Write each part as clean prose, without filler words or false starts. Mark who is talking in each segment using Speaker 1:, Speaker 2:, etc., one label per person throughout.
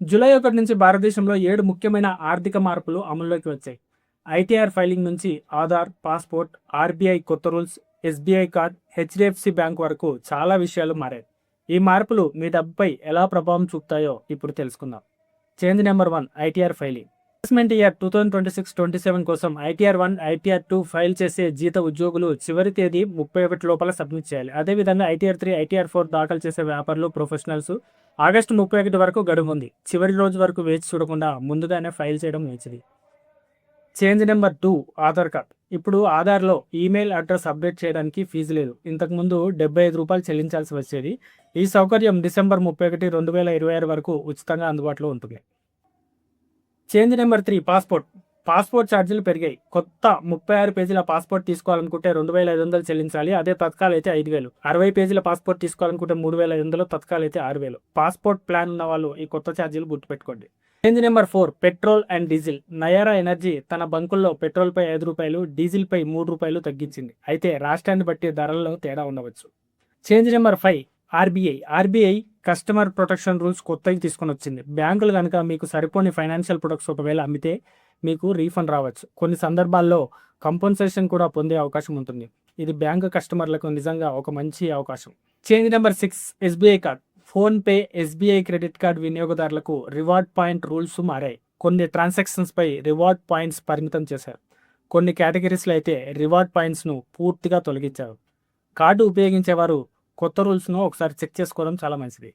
Speaker 1: July 1 నుంచి భారతదేశంలో 7 ముఖ్యమైన ఆర్థిక మార్పులు అమల్లోకి వచ్చాయి. ఐటీఆర్ ఫైలింగ్ నుంచి ఆధార్, పాస్‌పోర్ట్, ఆర్‌బీఐ కొత్త rules, SBI card, HDFC bank వరకు చాలా విషయాలు మారాయి. ఈ మార్పులు మీ డబ్బుపై ఎలా ప్రభావం చూపుతాయో ఇప్పుడు తెలుసుకుందాం. Change number 1 ITR filing. Assessment year 2026-27 కోసం ఐటీఆర్ 1, ఐటీఆర్ 2 ఫైల్ చేసే జీత ఉద్యోగులు చివరి తేదీ 31 లోపల సబ్మిట్ చేయాలి. అదేవిధంగా ఐటీఆర్ 3, ఐటీఆర్ 4 దాఖలు చేసే వ్యాపారులు, ప్రొఫెషనల్స్ ఆగస్టు 31 వరకు గడువు ఉంది. చివరి రోజు వరకు వేచి చూడకుండా ముందుగానే ఫైల్ చేయడం మంచిది. Change number 2 Aadhaar card. ఇప్పుడు ఆధార్లో ఈమెయిల్ అడ్రస్ అప్డేట్ చేయడానికి ఫీజు లేదు. ఇంతకుముందు ₹75 చెల్లించాల్సి వచ్చేది. ఈ సౌకర్యం డిసెంబర్ 31, 2026 వరకు ఉచితంగా అందుబాటులో ఉంటుంది. Change number 3 passport. పాస్‌పోర్ట్ ఛార్జీలు పెరిగాయి. కొత్త 36 పేజీల పాస్‌పోర్ట్ తీసుకోవాలనుకుంటే 2,500 చెల్లించాలి. అదే తత్కాల్ అయితే 5,000. 60 పేజీల పాస్‌పోర్ట్ తీసుకోవాలనుకుంటే 3,500, తత్కాల్ అయితే 6,000. పాస్‌పోర్ట్ ప్లాన్ ఉన్న వాళ్ళు ఈ కొత్త ఛార్జీలు గుర్తుపెట్టుకోండి. Change number 4 petrol and diesel. Nayara energy తన బంకుల్లో పెట్రోల్పై ₹5, డీజిల్పై ₹3 తగ్గించింది. అయితే రాష్ట్రాన్ని బట్టి ధరల్లో తేడా ఉండవచ్చు. Change number 5 RBI customer protection rules కొత్తవి తీసుకొని వచ్చింది. బ్యాంకులు కనుక మీకు సరిపోని ఫైనాన్షియల్ ప్రొడక్ట్స్ ఒకవేళ అమ్మితే మీకు రీఫండ్ రావచ్చు. కొన్ని సందర్భాల్లో కంపెన్సేషన్ కూడా పొందే అవకాశం ఉంటుంది. ఇది బ్యాంకు కస్టమర్లకు నిజంగా ఒక మంచి అవకాశం. Change number 6 SBI card. PhonePe, SBI credit card వినియోగదారులకు రివార్డ్ పాయింట్ రూల్స్ మారాయి. కొన్ని ట్రాన్సాక్షన్స్పై రివార్డ్ పాయింట్స్ పరిమితం చేశారు. కొన్ని కేటగిరీస్లో అయితే రివార్డ్ పాయింట్స్ను పూర్తిగా తొలగించారు. కార్డు ఉపయోగించేవారు కొత్త రూల్స్ను ఒకసారి చెక్ చేసుకోవడం చాలా మంచిది.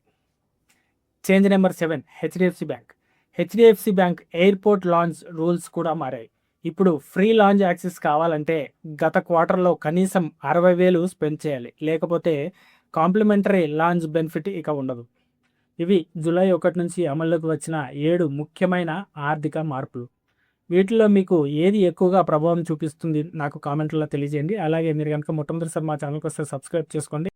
Speaker 1: Change number 7 HDFC bank airport launch rules కూడా మారాయి. ఇప్పుడు ఫ్రీ లాంచ్ యాక్సెస్ కావాలంటే గత క్వార్టర్లో కనీసం 60,000 స్పెండ్ చేయాలి. లేకపోతే కాంప్లిమెంటరీ లాంచ్ బెనిఫిట్ ఇక ఉండదు. ఇవి జూలై 1 నుంచి అమల్లోకి వచ్చిన 7 ముఖ్యమైన ఆర్థిక మార్పులు. వీటిలో మీకు ఏది ఎక్కువగా ప్రభావం చూపిస్తుంది నాకు కామెంట్లో తెలియజేయండి. అలాగే మీరు కనుక మొట్టమొదటిసారి మా ఛానల్కి వస్తే సబ్స్క్రైబ్ చేసుకోండి.